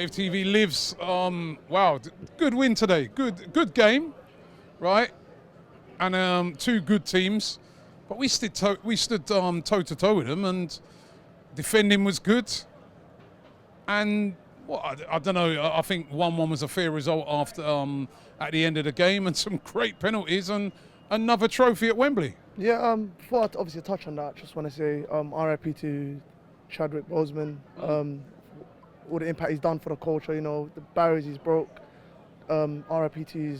AFTV Livz. Wow, good win today. Good game, right? And two good teams, but we stood toe to toe with them, and defending was good. And I don't know. I think 1-1 was a fair result after at the end of the game, and some great penalties and another trophy at Wembley. Yeah. Before I obviously touch on that, just want to say RIP to Chadwick Boseman. All the impact he's done for the culture, you know, the barriers he's broke. RIP to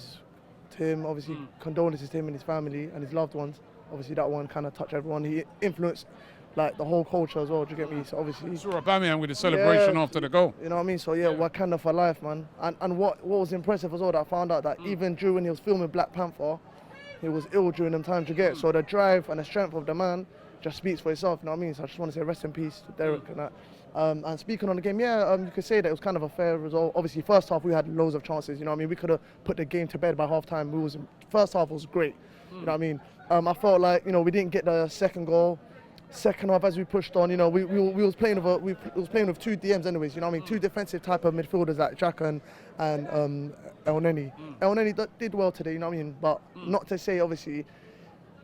him, obviously condolences to him and his family and his loved ones. Obviously that one kind of touched everyone. He influenced like the whole culture as well, do you get me? So obviously... Saw Aubameyang with the celebration after the goal. You know what I mean? So yeah, Wakanda for life, man. And what was impressive as well, that I found out that even during he was filming Black Panther, he was ill during them times, you get. So the drive and the strength of the man just speaks for itself, you know what I mean? So I just want to say rest in peace to Derek and that. And speaking on the game, you could say that it was kind of a fair result. Obviously, first half we had loads of chances. You know what I mean? We could have put the game to bed by half time. First half was great. You know what I mean? I felt like we didn't get the second goal. Second half, as we pushed on, we was playing with two DMs anyways. You know what I mean? Two defensive type of midfielders like Xhaka and El Neni. El Neni did well today. You know what I mean? But not to say obviously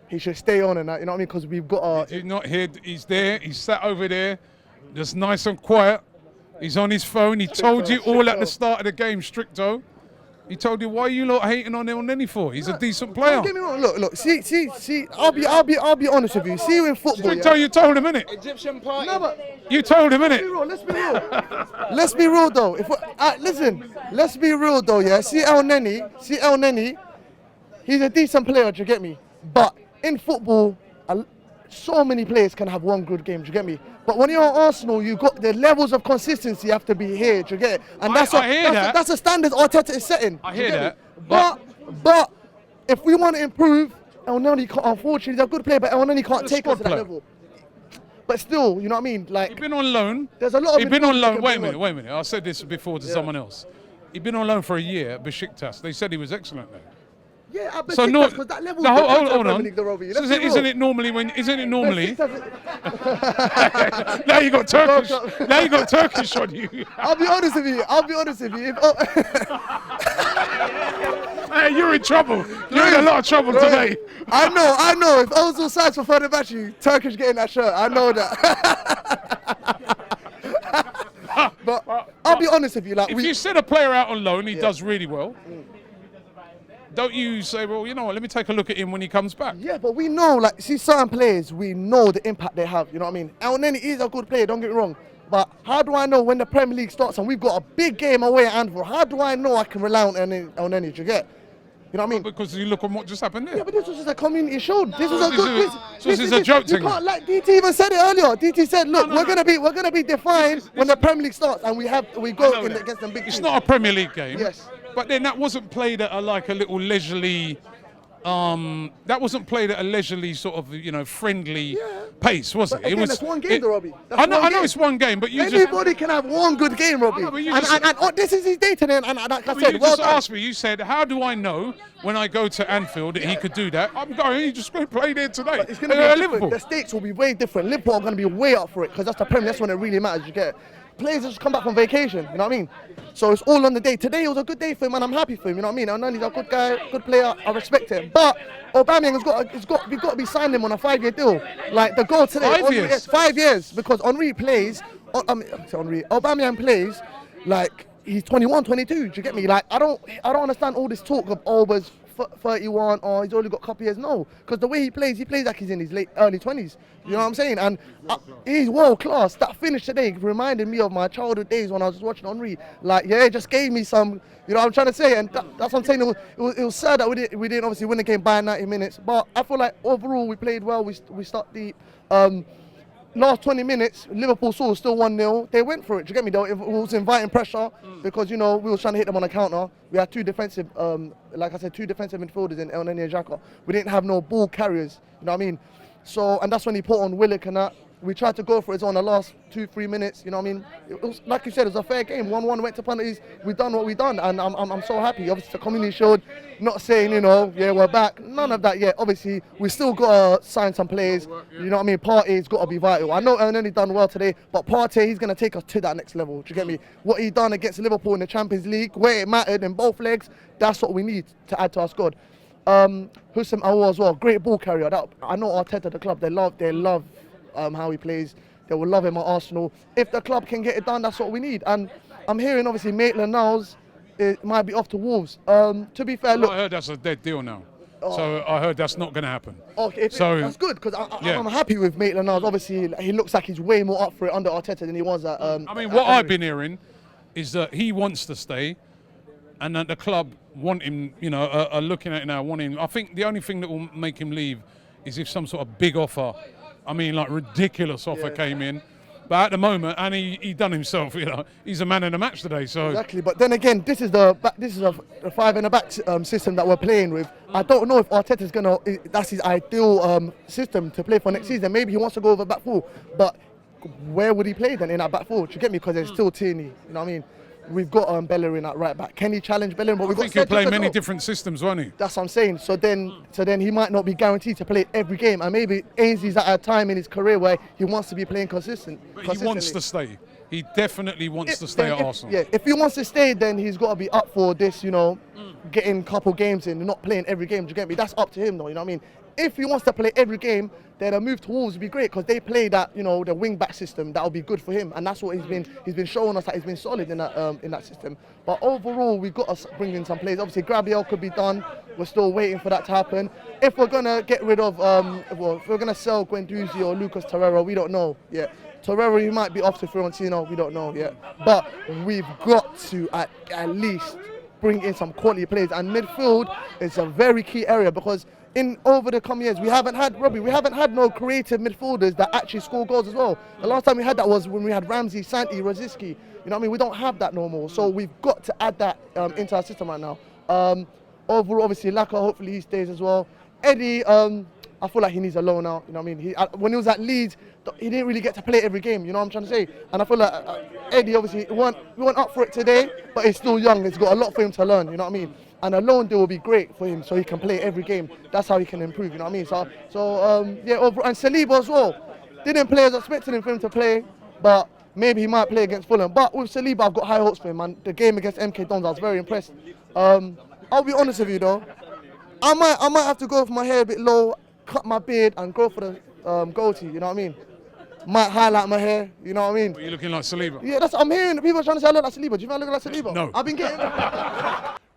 he should stay on and that. You know what I mean? Because we've got He's not here. He's there. He's sat over there. Just nice and quiet. He's on his phone. He told you all at the start of the game, Stricto. He told you, why are you lot hating on El Neni for? He's a decent player. Don't get me wrong. Look. See. I'll be honest with you. See you in football. Stricto, you told him, innit? Egyptian party. No, but you told him, innit? Let's be real. Let's be real though. Listen. Let's be real though. Yeah. See El Neni. He's a decent player. Do you get me? But in football, so many players can have one good game. Do you get me? But when you're at Arsenal, you got the levels of consistency have to be here. Do you get it? And that's a standard Arteta is setting. I hear that. But if we want to improve, El Neni can't. Unfortunately, he's a good player, but El Neni can't take us to that level. But still, you know what I mean? Like he's been on loan. There's a lot of. He's been on loan. Wait a minute. I said this before to someone else. He's been on loan for a year at Besiktas. They said he was excellent there. Yeah, but because that level. Hold on. Isn't it normally? Now you got Turkish. Now you got Turkish on you. I'll be honest with you. Hey, you're in trouble. You're in a lot of trouble today. I know. If Ozil signs for Fenerbahce, Turkish getting that shirt. I know that. But I'll be honest with you. Like, if you send a player out on loan, he does really well. Don't you say, well, you know what, let me take a look at him when he comes back. Yeah, but we know, like, see certain players, we know the impact they have, you know what I mean? El Neni is a good player, don't get me wrong. But how do I know when the Premier League starts and we've got a big game away at Anfield, how do I know I can rely on El Neni, do you get? You know what I mean? Because you look at what just happened there. Yeah, but this was just a community show. This was a good. This is a joke thing. You can't, like DT even said it earlier. DT said, "Look, we're gonna be defined when the Premier League starts, and we go against them big teams." It's not a Premier League game. Yes. But then that wasn't played at a little leisurely. That wasn't played at a leisurely sort of friendly pace, was it? Again, that's one game, though, Robbie. I know it's one game, but anybody can have one good game, Robbie. And this is his day today. And like I said, you just asked me. You said, "How do I know when I go to Anfield that he could do that?" I'm going. He just going to play there today. It's going to be Liverpool. The stakes will be way different. Liverpool are going to be way up for it because that's the Premier. That's when it really matters. You get it. Players just come back from vacation, you know what I mean? So it's all on the day. Today was a good day for him and I'm happy for him, you know what I mean? I know he's a good guy, good player, I respect him. But Aubameyang we've got to be signing him on a 5-year deal. Like the goal today, 5 years? Yes, 5 years, because Aubameyang plays like he's 21, 22, do you get me? Like I don't understand all this talk of Auba's 31 or he's only got a couple years. No, because the way he plays like he's in his early 20s. You know what I'm saying? And he's world class. That finish today reminded me of my childhood days when I was watching Henry. Like, it just gave me some, you know what I'm trying to say? And that's what I'm saying. It was sad that we didn't obviously win the game by 90 minutes. But I feel like overall we played well. We stuck deep. Last 20 minutes, Liverpool saw still 1-0. They went for it. Do you get me? Though it was inviting pressure because we were trying to hit them on a counter. We had two defensive midfielders in El Neni and Xhaka. We didn't have no ball carriers. You know what I mean? So and that's when he put on Willock and that. We tried to go for it on the last 2-3 minutes. You know what I mean? It was, like you said, it was a fair game. 1-1 went to penalties. We done what we done, and I'm so happy. Obviously, the community showed. Not saying, you know, yeah, we're back. None of that yet. Obviously, we still got to sign some players. You know what I mean? Partey's got to be vital. I know Ernani done well today, but Partey, he's going to take us to that next level. Do you get me? What he done against Liverpool in the Champions League, where it mattered in both legs, that's what we need to add to our squad. Hussein Aouar as well, great ball carrier. I know Arteta, the club, they love how he plays. They will love him at Arsenal. If the club can get it done, that's what we need. And I'm hearing, obviously, Maitland-Niles, it might be off to Wolves. To be fair, look, I heard that's a dead deal now. So I heard that's not going to happen. Okay, so that's good because I'm happy with Maitland-Niles. Obviously, he looks like he's way more up for it under Arteta than he was at. I mean, what I've been hearing is that he wants to stay, and that the club want him. You know, are looking at it now, want him. I think the only thing that will make him leave is if some sort of big offer. I mean, like ridiculous offer came in. But at the moment, and he done himself, you know, he's a man in the match today. So exactly. But then again, this is a 5 in the back system that we're playing with. I don't know if Arteta's that's his ideal system to play for next season. Maybe he wants to go over back four, but where would he play then in that back four? Do you get me? Because there's still Tierney. You know what I mean? We've got Bellerin at right back. Can he challenge Bellerin? But I think he'll play many different systems, won't he? That's what I'm saying. So then he might not be guaranteed to play every game. And maybe Ainsley's at a time in his career where he wants to be playing consistently. He wants to stay. He definitely wants to stay at Arsenal. Yeah, if he wants to stay, then he's got to be up for this, you know, getting a couple games in and not playing every game. Do you get me? That's up to him, though. You know what I mean? If he wants to play every game, then a move to Wolves would be great because they play that, you know, the wing back system. That will be good for him, and that's what he's been showing us that he's been solid in that system. But overall, we've got to bring in some players. Obviously, Gabriel could be done. We're still waiting for that to happen. If we're gonna get rid of, if we're gonna sell Guendouzi or Lucas Torreira, we don't know yet. Torreira, he might be off to Fiorentina. We don't know yet. But we've got to at least bring in some quality players, and midfield is a very key area because over the coming years, we haven't had no creative midfielders that actually score goals as well. The last time we had that was when we had Ramsey, Santi, Rosicky. You know what I mean? We don't have that no more. So we've got to add that into our system right now. Overall, obviously, Laka, hopefully he stays as well. Eddie, I feel like he needs a loan now. You know what I mean? When he was at Leeds, he didn't really get to play every game. You know what I'm trying to say? And I feel like Eddie, obviously, we weren't up for it today, but he's still young. He's got a lot for him to learn. You know what I mean? And a loan deal will be great for him, so he can play every game. That's how he can improve. You know what I mean? And Saliba as well. Didn't play as expected for him to play, but maybe he might play against Fulham. But with Saliba, I've got high hopes for him. And the game against MK Dons, I was very impressed. I'll be honest with you though. I might have to go for my hair a bit low, cut my beard, and go for the goatee. You know what I mean? Might highlight my hair. You know what I mean? Are you looking like Saliba? Yeah, I'm hearing people trying to say I look like Saliba. Do you think I look like Saliba? No. I've been getting.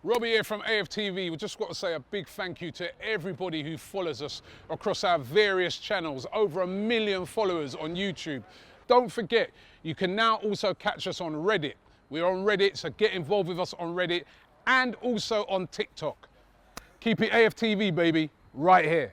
Robbie here from AFTV. We just got to say a big thank you to everybody who follows us across our various channels. Over 1 million followers on YouTube. Don't forget, you can now also catch us on Reddit. We're on Reddit, so get involved with us on Reddit and also on TikTok. Keep it AFTV, baby, right here.